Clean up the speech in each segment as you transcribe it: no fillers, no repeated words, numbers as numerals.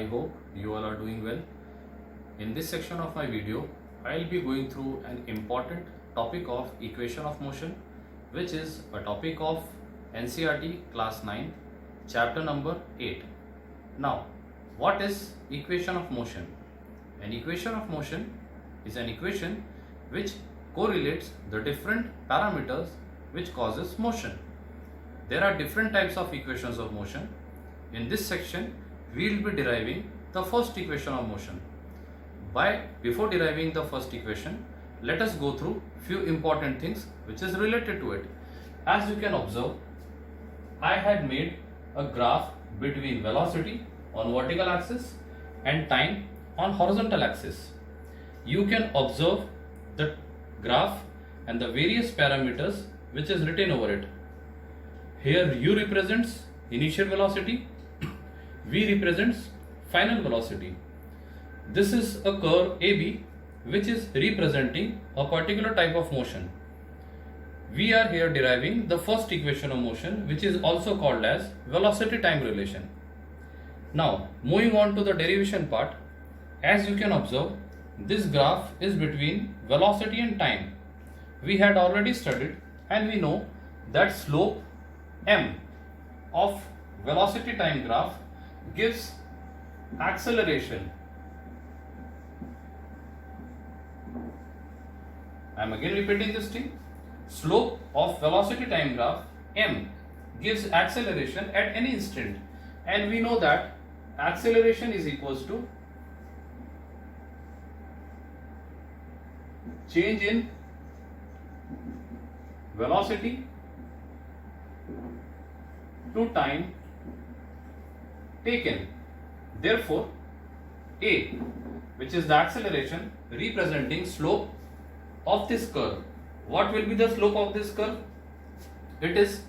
hope you all are doing well. In this section of my video, I'll be going through an important topic of equation of motion, which is a topic of NCERT class 9, chapter number 8. Now, what is equation of motion? An equation of motion is an equation which correlates the different parameters which causes motion. There are different types of equations of motion. In this section, we will be deriving the first equation of motion. Before deriving the first equation, let us go through few important things which is related to it. As you can observe, I had made a graph between velocity on vertical axis and time on horizontal axis. You can observe the graph and the various parameters which is written over it. Here u represents initial velocity, v represents final velocity. This is a curve AB which is representing a particular type of motion. We are here deriving the first equation of motion, which is also called as velocity time relation. Now, moving on to the derivation part, as you can observe, this graph is between velocity and time. We had already studied and we know that slope m of velocity time graph gives acceleration. I am again repeating this thing. Slope of velocity time graph m gives acceleration at any instant, and we know that acceleration is equals to change in velocity to time taken. Therefore, a, which is the acceleration representing slope of this curve. What will be the slope of this curve? It is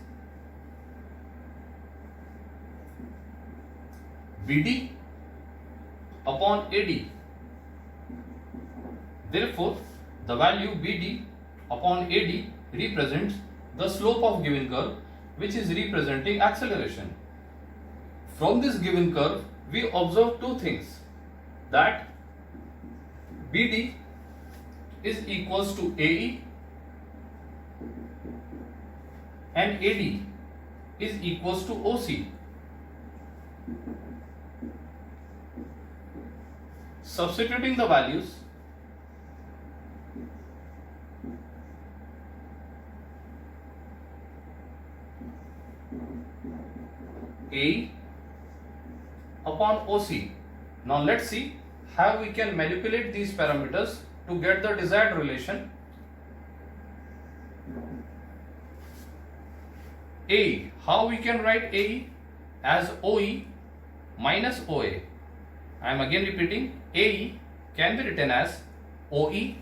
BD upon AD. Therefore, the value BD upon AD represents the slope of given curve, which is representing acceleration. From this given curve, we observe two things, that BD is equals to AE and AD is equals to OC. Substituting the values, AE upon OC. Now let's see how we can manipulate these parameters to get the desired relation. AE, how we can write AE? As OE minus OA. I am again repeating, AE can be written as OE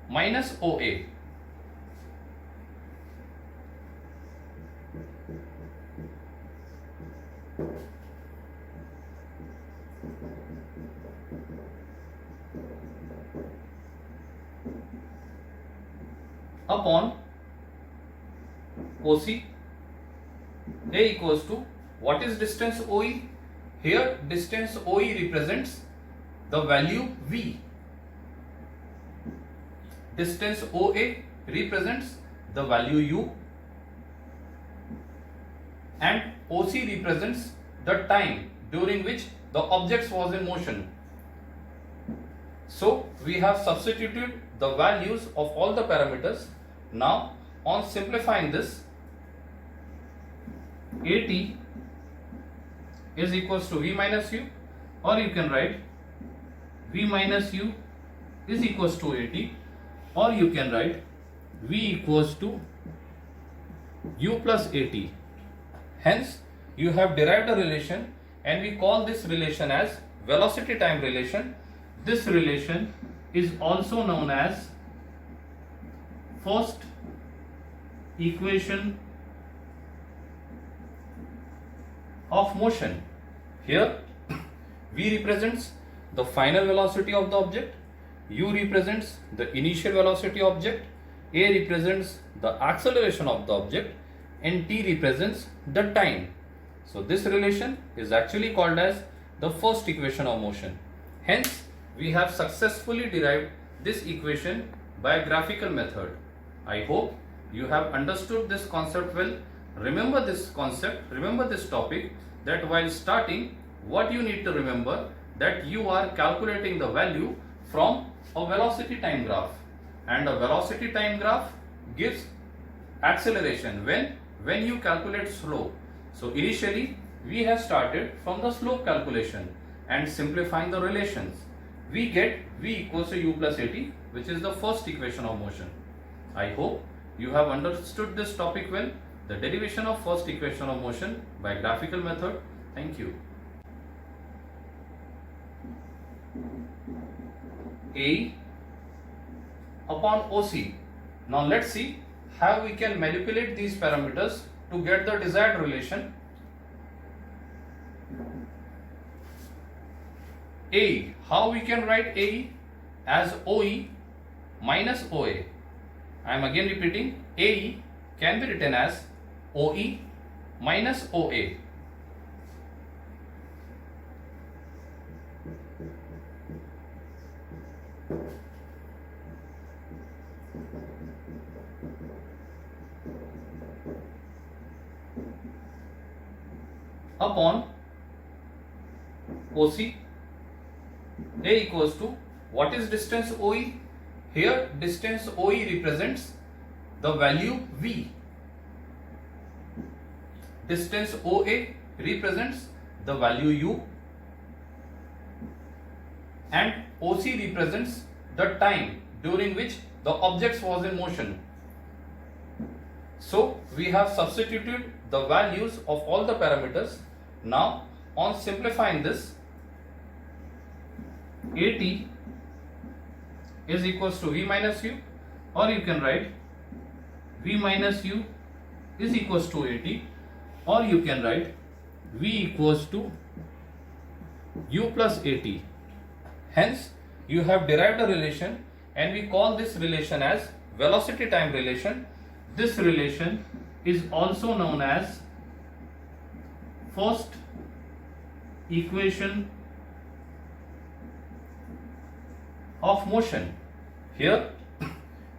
minus OA. Upon OC. A equals to, what is distance OE? Here distance OE represents the value V. Distance OA represents the value U, and OC represents the time during which the object was in motion. So we have substituted the values of all the parameters. Now, on simplifying this, AT is equals to V minus U, or you can write V minus U is equals to AT, or you can write V equals to U plus AT. Hence, you have derived a relation, and we call this relation as velocity time relation. This relation is also known as first equation of motion. Here V represents the final velocity of the object, U represents the initial velocity object, A represents the acceleration of the object, and T represents the time. So this relation is actually called as the first equation of motion. Hence, we have successfully derived this equation by a graphical method. I hope you have understood this concept well. Remember this concept, remember this topic, that while starting, what you need to remember, that you are calculating the value from a velocity time graph, and a velocity time graph gives acceleration when you calculate slope. So initially we have started from the slope calculation and simplifying the relations. We get v equals to u plus at, which is the first equation of motion. I hope you have understood this topic well, the derivation of first equation of motion by graphical method. Thank you. A upon OC. Now let's see how we can manipulate these parameters to get the desired relation. AE, how we can write AE? As OE minus OA. I am again repeating, AE can be written as OE minus OA. Upon OC. A equals to, what is distance OE? Here distance OE represents the value V. Distance OA represents the value U, and OC represents the time during which the object was in motion. So we have substituted the values of all the parameters. Now on simplifying this, AT is equals to V minus U, or you can write V minus U is equals to AT, or you can write V equals to U plus AT. Hence you have derived a relation, and we call this relation as velocity time relation. This relation is also known as first equation of motion. Here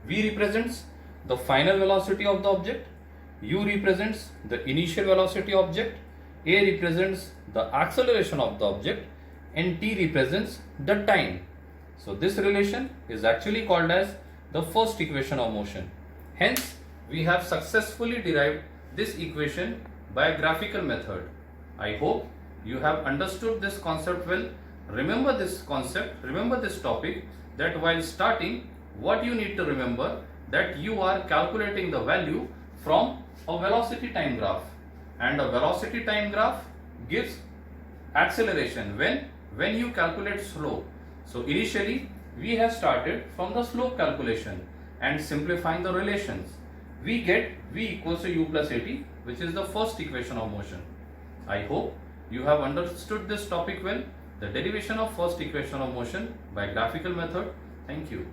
V represents the final velocity of the object, U represents the initial velocity object, A represents the acceleration of the object, and T represents the time. So this relation is actually called as the first equation of motion. Hence we have successfully derived this equation by a graphical method. I hope you have understood this concept well. Remember this concept, remember this topic, that while starting, what you need to remember, that you are calculating the value from a velocity time graph, and a velocity time graph gives acceleration when you calculate slope. So initially we have started from the slope calculation and simplifying the relations. We get v equals to u plus at, which is the first equation of motion. I hope you have understood this topic well, the derivation of first equation of motion by graphical method. Thank you.